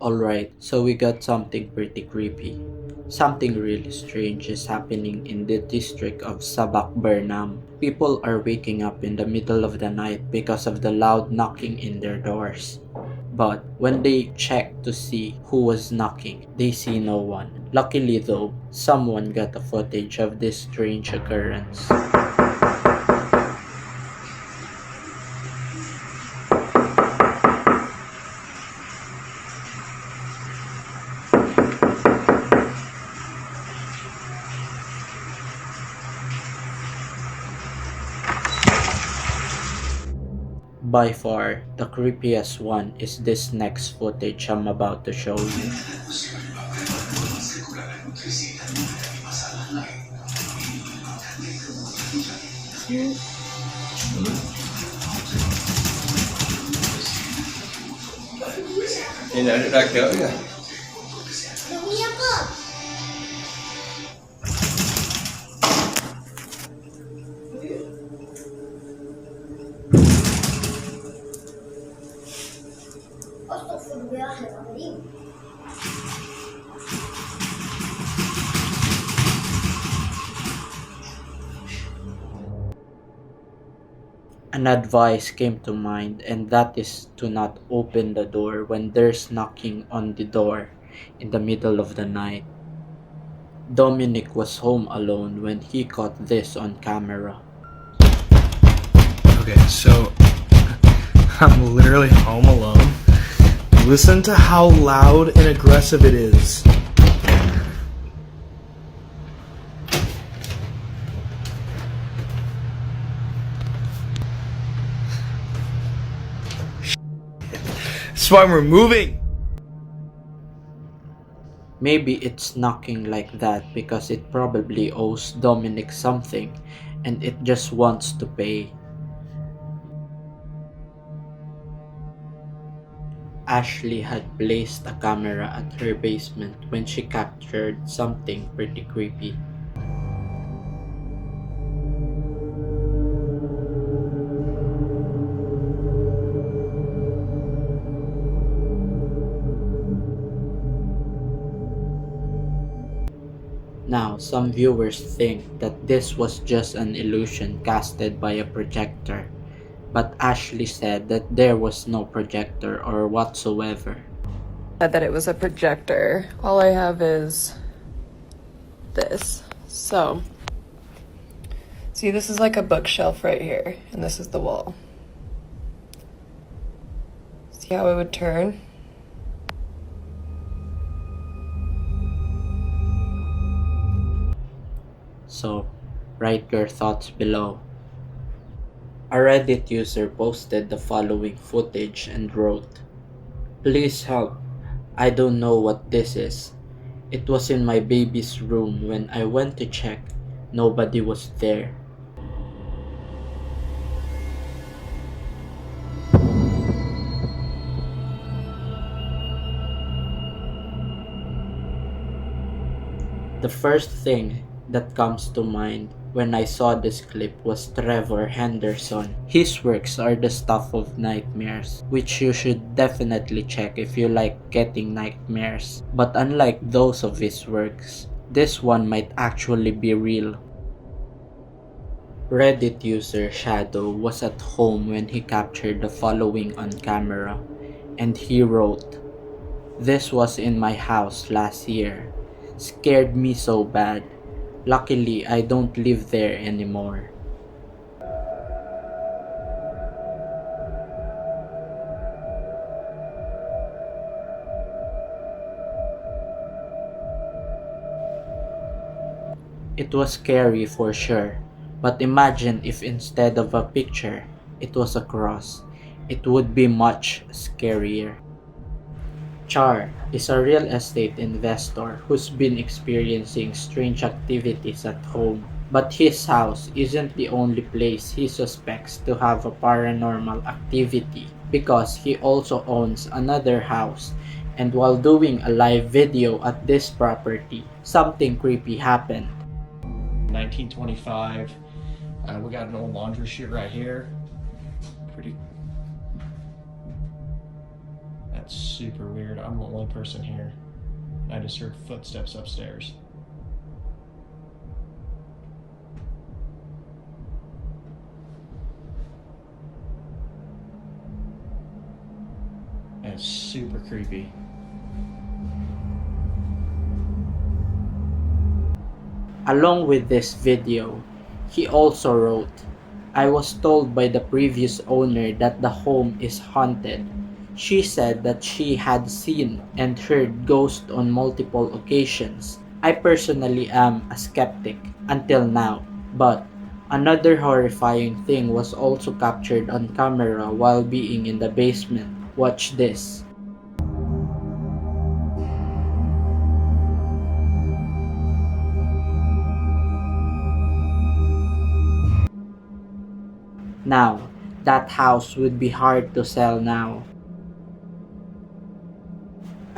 Alright, so we got something pretty creepy. Something really strange is happening in the district of Sabak Burnham. People are waking up in the middle of the night because of the loud knocking in their doors. But when they check to see who was knocking, they see no one. Luckily though, someone got a footage of this strange occurrence. By far, the creepiest one is this next footage I'm about to show you. Back go, yeah. An advice came to mind, and that is to not open the door when there's knocking on the door in the middle of the night. Dominic was home alone when he caught this on camera. Okay, so I'm literally home alone. Listen to how loud and aggressive it is. That's why we're moving. Maybe it's knocking like that because it probably owes Dominic something and it just wants to pay. Ashley had placed a camera at her basement when she captured something pretty creepy. Now, some viewers think that this was just an illusion casted by a projector, but Ashley said that there was no projector or whatsoever. Said that it was a projector. All I have is this. So, see, this is like a bookshelf right here, and this is the wall. See how it would turn? So, write your thoughts below. A Reddit user posted the following footage and wrote, "Please help, I don't know what this is. It was in my baby's room when I went to check, nobody was there." The first thing that comes to mind when I saw this clip was Trevor Henderson. His works are the stuff of nightmares, which you should definitely check if you like getting nightmares. But unlike those of his works, this one might actually be real. Reddit user Shadow was at home when he captured the following on camera, and he wrote, "This was in my house last year. Scared me so bad. Luckily, I don't live there anymore." It was scary for sure, but imagine if instead of a picture, it was a cross. It would be much scarier. Char is a real estate investor who's been experiencing strange activities at home. But his house isn't the only place he suspects to have a paranormal activity, because he also owns another house, and while doing a live video at this property, something creepy happened. 1925. We got an old laundry chute right here. Pretty. That's super weird. I'm the only person here. I just heard footsteps upstairs. That's super creepy. Along with this video, he also wrote, "I was told by the previous owner that the home is haunted. She said that she had seen and heard ghosts on multiple occasions. I personally am a skeptic until now, but another horrifying thing was also captured on camera while being in the basement. Watch this." Now, that house would be hard to sell now.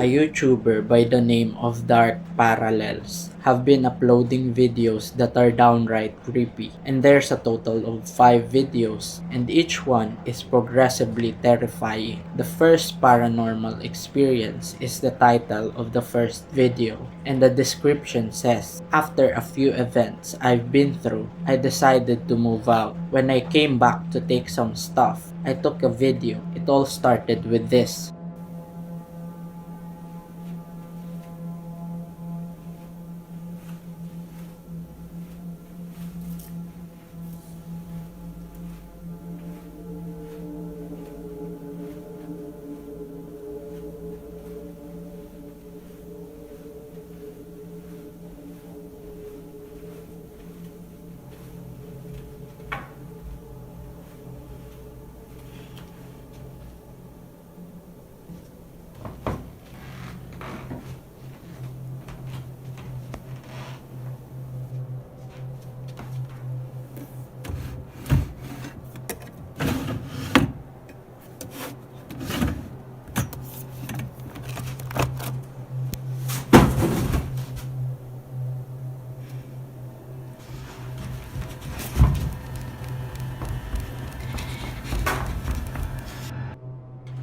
A YouTuber by the name of Dark Parallels have been uploading videos that are downright creepy, and there's a total of 5 videos, and each one is progressively terrifying. The first paranormal experience is the title of the first video, and the description says, "After a few events I've been through, I decided to move out. When I came back to take some stuff, I took a video. It all started with this."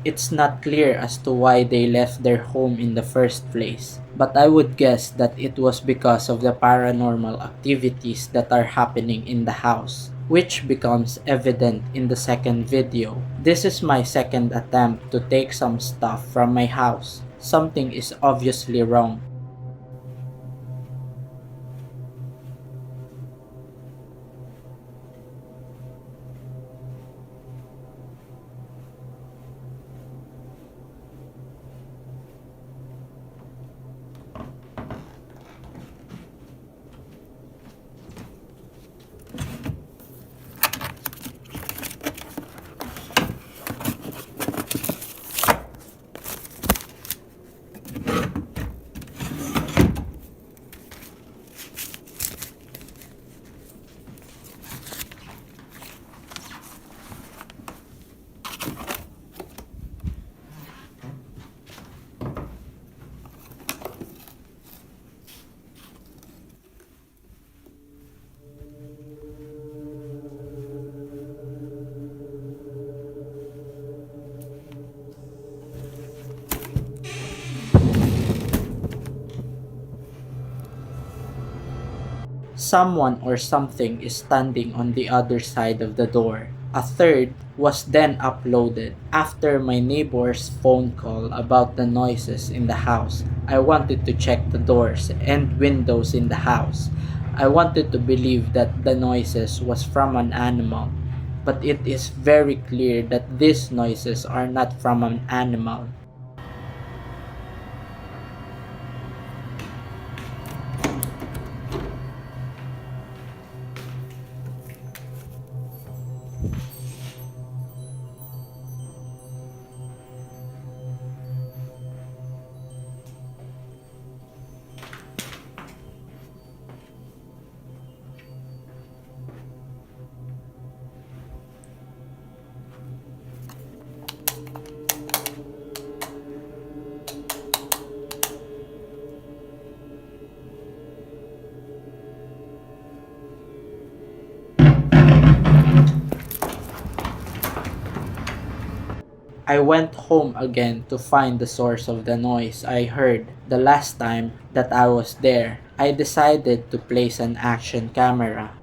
It's not clear as to why they left their home in the first place, but I would guess that it was because of the paranormal activities that are happening in the house, which becomes evident in the second video. This is my second attempt to take some stuff from my house. Something is obviously wrong. Someone or something is standing on the other side of the door. A third was then uploaded after my neighbor's phone call about the noises in the house. I wanted to check the doors and windows in the house. I wanted to believe that the noises was from an animal, but it is very clear that these noises are not from an animal. I went home again to find the source of the noise I heard the last time that I was there. I decided to place an action camera.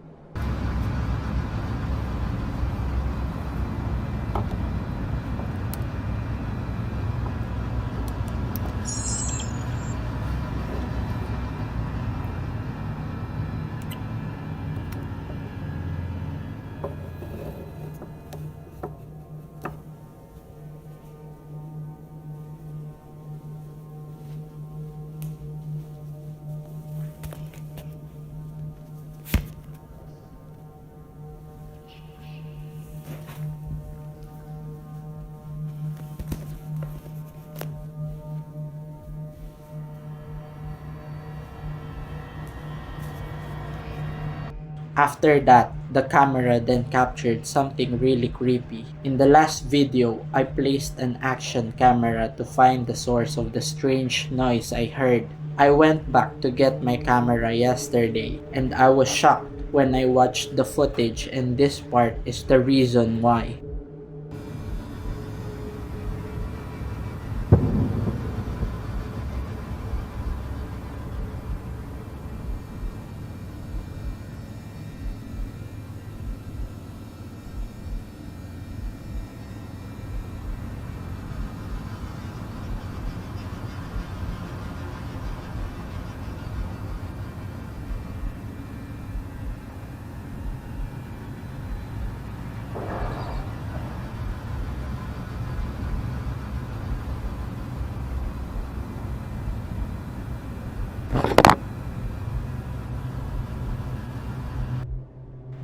After that, the camera then captured something really creepy. In the last video, I placed an action camera to find the source of the strange noise I heard. I went back to get my camera yesterday, and I was shocked when I watched the footage, and this part is the reason why.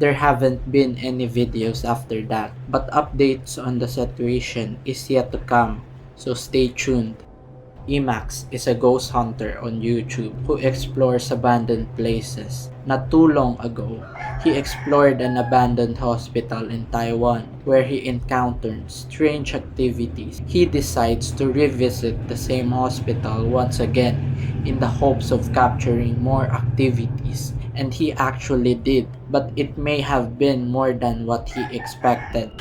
There haven't been any videos after that, but updates on the situation is yet to come, so stay tuned. Emax is a ghost hunter on YouTube who explores abandoned places. Not too long ago, he explored an abandoned hospital in Taiwan where he encountered strange activities. He decides to revisit the same hospital once again in the hopes of capturing more activities, and he actually did, but it may have been more than what he expected.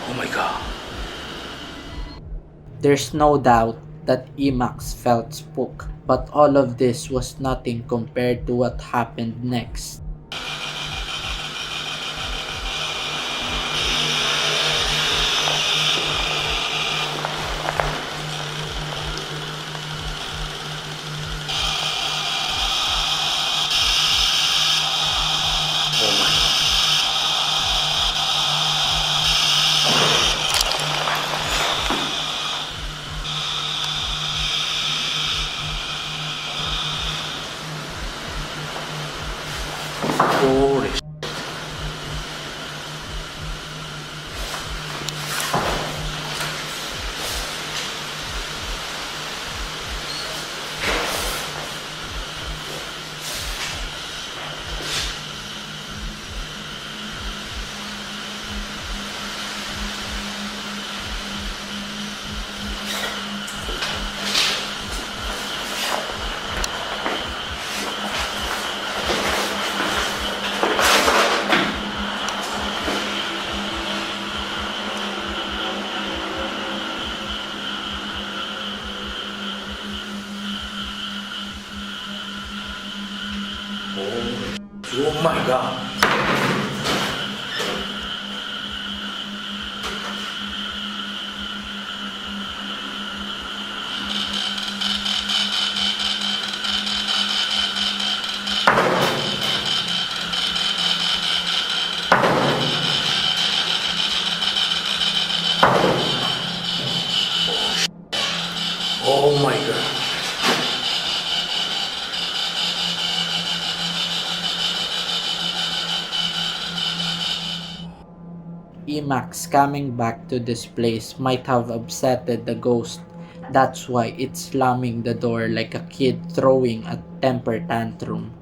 Oh my god. There's no doubt that Emax felt spooked, but all of this was nothing compared to what happened next. Oh my god. Holy sh- Oh my god. Oh my god. Emax coming back to this place might have upsetted the ghost, That's why it's slamming the door like a kid throwing a temper tantrum.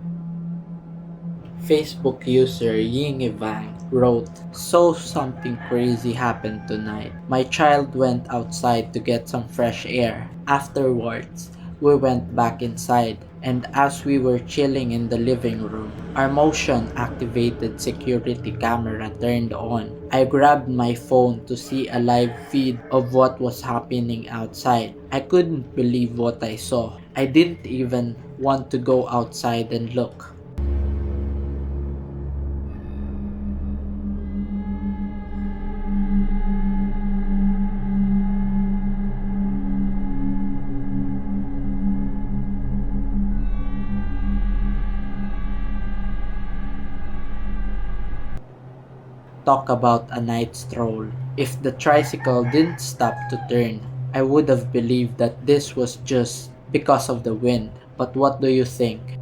Facebook user Yingivang wrote, "So something crazy happened tonight. My child went outside to get some fresh air. Afterwards, we went back inside, and as we were chilling in the living room, our motion activated security camera turned on. I grabbed my phone to see a live feed of what was happening outside. I couldn't believe what I saw. I didn't even want to go outside and look." Talk about a night stroll. If the tricycle didn't stop to turn, I would have believed that this was just because of the wind. But what do you think?